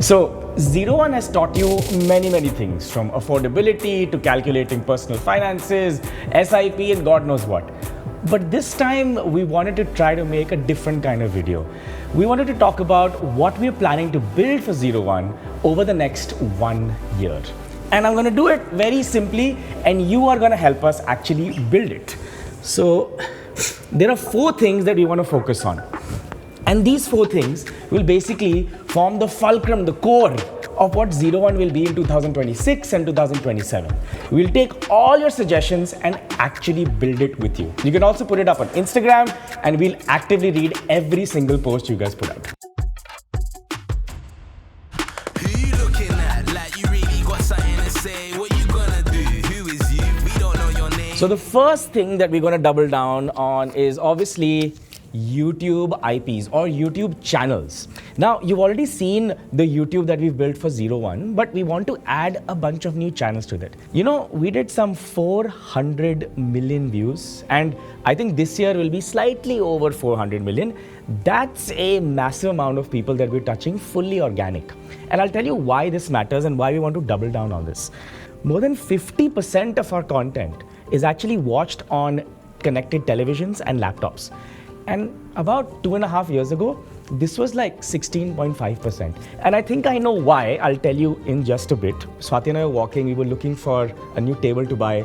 So, Zero1 has taught you many things, from affordability to calculating personal finances, SIP, and God knows what. But this time, we wanted to try to make a different kind of video. We wanted to talk about what we're planning to build for Zero1 over the next 1 year. And I'm going to do it very simply, and you are going to help us actually build it. So, there are 4 things that we want to focus on. And these 4 things will basically form the fulcrum, the core of what Zero1 will be in 2026 and 2027. We'll take all your suggestions and actually build it with you. You can also put it up on Instagram, and we'll actively read every single post you guys put out. Who you looking at? Like you really got something to say? What you gonna do? Who is you? We don't know your name. So the first thing that we're going to double down on is obviously YouTube IPs or YouTube channels. Now, you've already seen the YouTube that we've built for Zero1, but we want to add a bunch of new channels to that. You know, we did some 400 million views, and I think this year will be slightly over 400 million. That's a massive amount of people that we're touching, fully organic. And I'll tell you why this matters and why we want to double down on this. More than 50% of our content is actually watched on connected televisions and laptops. And about 2.5 years ago, this was like 16.5%. And I think I know why. I'll tell you in just a bit. Swati and I were walking, we were looking for a new table to buy,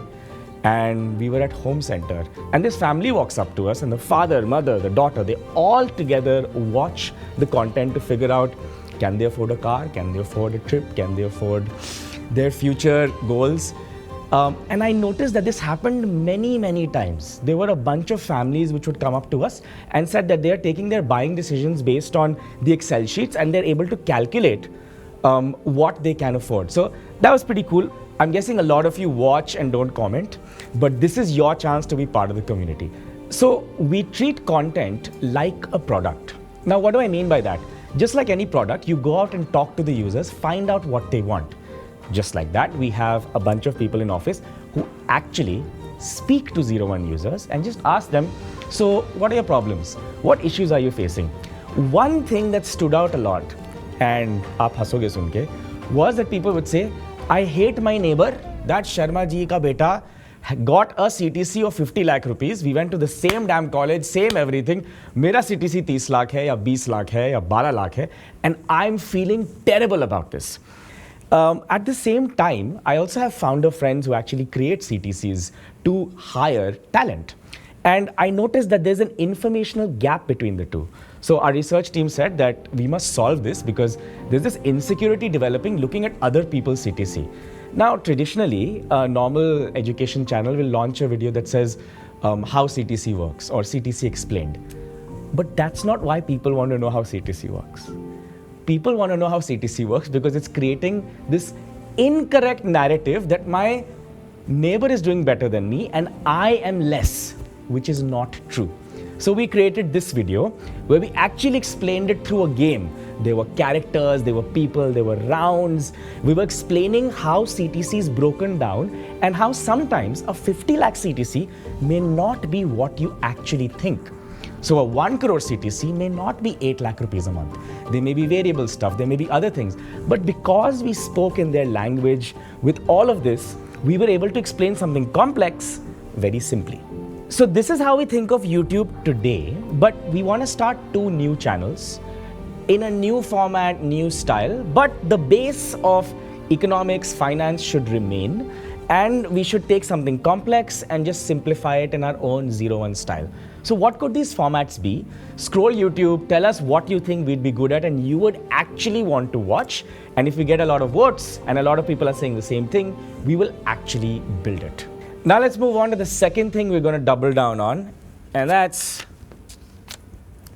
and we were at Home Center. And this family walks up to us, and the father, mother, the daughter, they all together watch the content to figure out, can they afford a car? Can they afford a trip? Can they afford their future goals? And I noticed that this happened many times. There were a bunch of families which would come up to us and said that they are taking their buying decisions based on the Excel sheets, and they're able to calculate what they can afford. So that was pretty cool. I'm guessing a lot of you watch and don't comment, but this is your chance to be part of the community. So we treat content like a product. Now, what do I mean by that? Just like any product, you go out and talk to the users, find out what they want. Just like that, we have a bunch of people in office who actually speak to Zero1 users and just ask them, so what are your problems? What issues are you facing? One thing that stood out a lot, and aap hasoge sunke, was that people would say, I hate my neighbor, that Sharma ji ka beta got a CTC of 50 lakh rupees. We went to the same damn college, same everything. Mera CTC 30 lakh hai, ya 20 lakh hai, ya 12 lakh hai, and I'm feeling terrible about this. At the same time, I also have founder friends who actually create CTCs to hire talent. And I noticed that there's an informational gap between the two. So our research team said that we must solve this because there's this insecurity developing looking at other people's CTC. Now, traditionally, a normal education channel will launch a video that says how CTC works or CTC explained. But that's not why people want to know how CTC works. People want to know how CTC works because it's creating this incorrect narrative that my neighbor is doing better than me and I am less, which is not true. So we created this video where we actually explained it through a game. There were characters, there were people, there were rounds. We were explaining how CTC is broken down and how sometimes a 50 lakh CTC may not be what you actually think. So a 1 crore CTC may not be 8 lakh rupees a month. There may be variable stuff, there may be other things. But because we spoke in their language, with all of this, we were able to explain something complex very simply. So this is how we think of YouTube today, but we want to start 2 new channels in a new format, new style, but the base of economics, finance should remain, and we should take something complex and just simplify it in our own Zero1 style. So what could these formats be? Scroll YouTube, tell us what you think we'd be good at and you would actually want to watch. And if we get a lot of votes and a lot of people are saying the same thing, we will actually build it. Now let's move on to the second thing we're going to double down on, and that's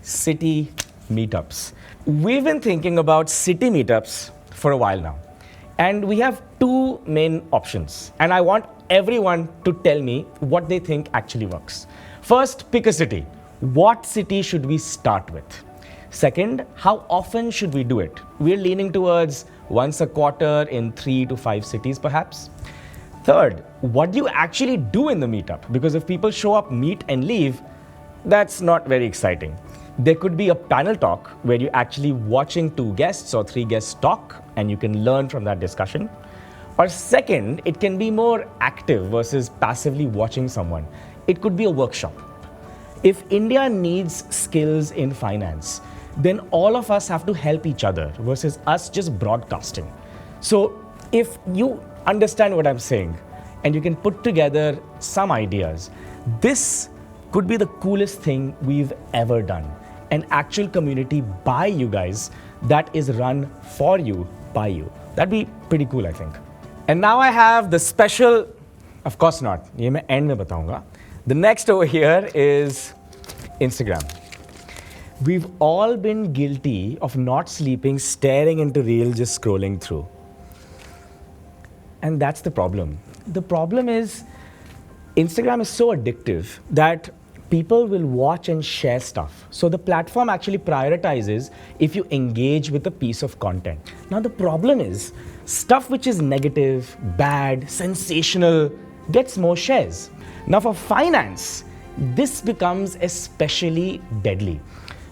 city meetups. We've been thinking about city meetups for a while now. And we have 2 main options. And I want everyone to tell me what they think actually works. First, pick a city. What city should we start with? Second, how often should we do it? We're leaning towards once a quarter in 3 to 5 cities perhaps. Third, what do you actually do in the meetup? Because if people show up, meet and leave, that's not very exciting. There could be a panel talk where you're actually watching 2 guests or 3 guests talk and you can learn from that discussion. Or second, it can be more active versus passively watching someone. It could be a workshop. If India needs skills in finance, then all of us have to help each other versus us just broadcasting. So if you understand what I'm saying and you can put together some ideas, this could be the coolest thing we've ever done. An actual community by you guys that is run for you, by you. That'd be pretty cool, I think. And now I have the special, of course not, ये मैं end में बताऊंगा. The next over here is Instagram. We've all been guilty of not sleeping, staring into reels, just scrolling through. And that's the problem. The problem is Instagram is so addictive that people will watch and share stuff. So the platform actually prioritizes if you engage with a piece of content. Now the problem is stuff which is negative, bad, sensational gets more shares. Now for finance, this becomes especially deadly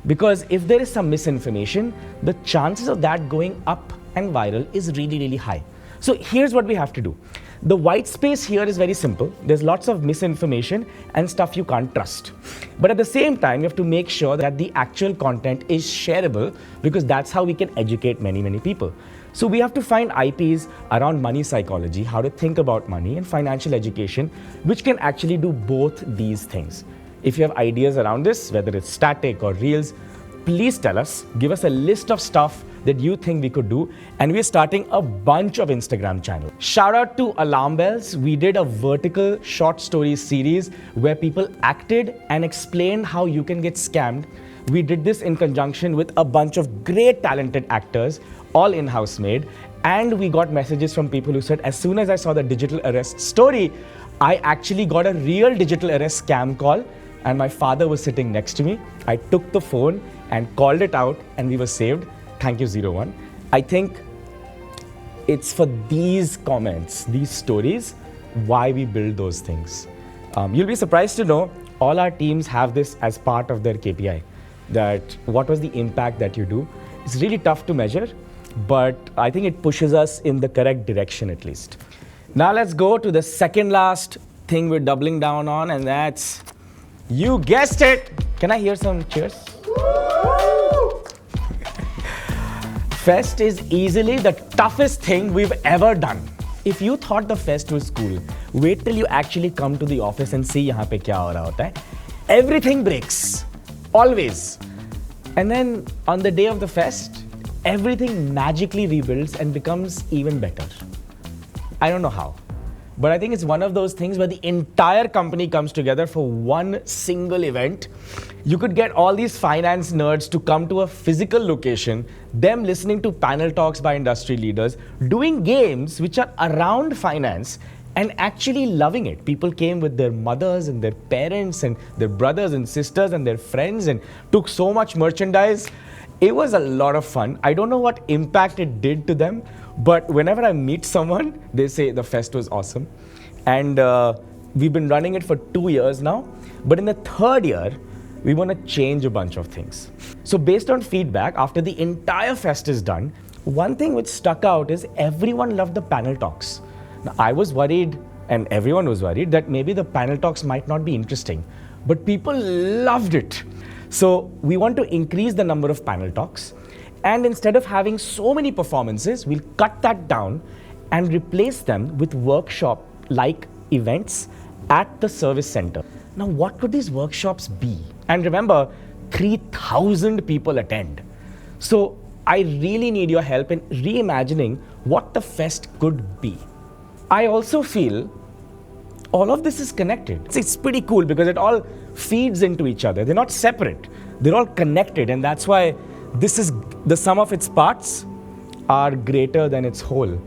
because if there is some misinformation, the chances of that going up and viral is really, really high. So here's what we have to do. The white space here is very simple. There's lots of misinformation and stuff you can't trust. But at the same time, you have to make sure that the actual content is shareable because that's how we can educate many, many people. So we have to find IPs around money psychology, how to think about money and financial education, which can actually do both these things. If you have ideas around this, whether it's static or reels, please tell us, give us a list of stuff that you think we could do, and we're starting a bunch of Instagram channels. Shout out to Alarm Bells. We did a vertical short story series where people acted and explained how you can get scammed. We did this in conjunction with a bunch of great talented actors, all in-house made, and we got messages from people who said, as soon as I saw the digital arrest story, I actually got a real digital arrest scam call, and my father was sitting next to me. I took the phone and called it out, and we were saved. Thank you, Zero1. I think it's for these comments, these stories, why we build those things. You'll be surprised to know all our teams have this as part of their KPI, that what was the impact that you do. It's really tough to measure, but I think it pushes us in the correct direction at least. Now let's go to the second last thing we're doubling down on, and that's, you guessed it. Can I hear some cheers? Fest is easily the toughest thing we've ever done. If you thought the fest was cool, wait till you actually come to the office and see यहाँ पे क्या हो रहा होता है. Everything breaks, always. And then on the day of the fest, everything magically rebuilds and becomes even better. I don't know how, but I think it's one of those things where the entire company comes together for one single event. You could get all these finance nerds to come to a physical location, them listening to panel talks by industry leaders, doing games which are around finance and actually loving it. People came with their mothers and their parents and their brothers and sisters and their friends and took so much merchandise. It was a lot of fun. I don't know what impact it did to them, but whenever I meet someone, they say the fest was awesome. And we've been running it for 2 years now, but in the 3rd year, we want to change a bunch of things. So based on feedback, after the entire fest is done, one thing which stuck out is everyone loved the panel talks. Now, I was worried, and everyone was worried, that maybe the panel talks might not be interesting, but people loved it. So we want to increase the number of panel talks, and instead of having so many performances, we'll cut that down and replace them with workshop-like events at the service center. Now, what could these workshops be? And remember, 3,000 people attend. So I really need your help in reimagining what the fest could be. I also feel all of this is connected. It's pretty cool because it all feeds into each other. They're not separate. They're all connected, and that's why this is the sum of its parts are greater than its whole.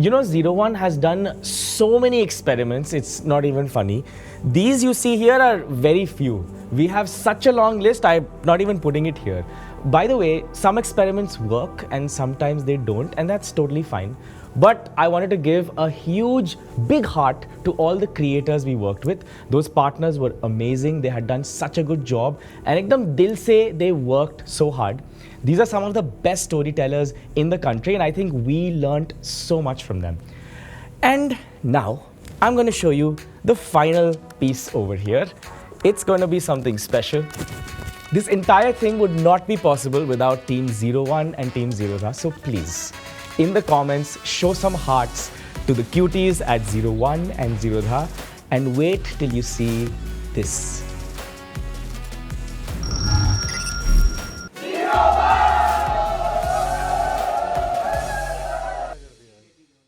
You know, Zero1 has done so many experiments, it's not even funny. These you see here are very few. We have such a long list, I'm not even putting it here. By the way, some experiments work and sometimes they don't, and that's totally fine. But I wanted to give a huge, big heart to all the creators we worked with. Those partners were amazing. They had done such a good job. And ekdam dil se, they worked so hard. These are some of the best storytellers in the country, and I think we learned so much from them. And now, I'm going to show you the final piece over here. It's going to be something special. This entire thing would not be possible without Team 01 and Team 0 So please, in the comments, show some hearts to the cuties at 01 and 0 and wait till you see this.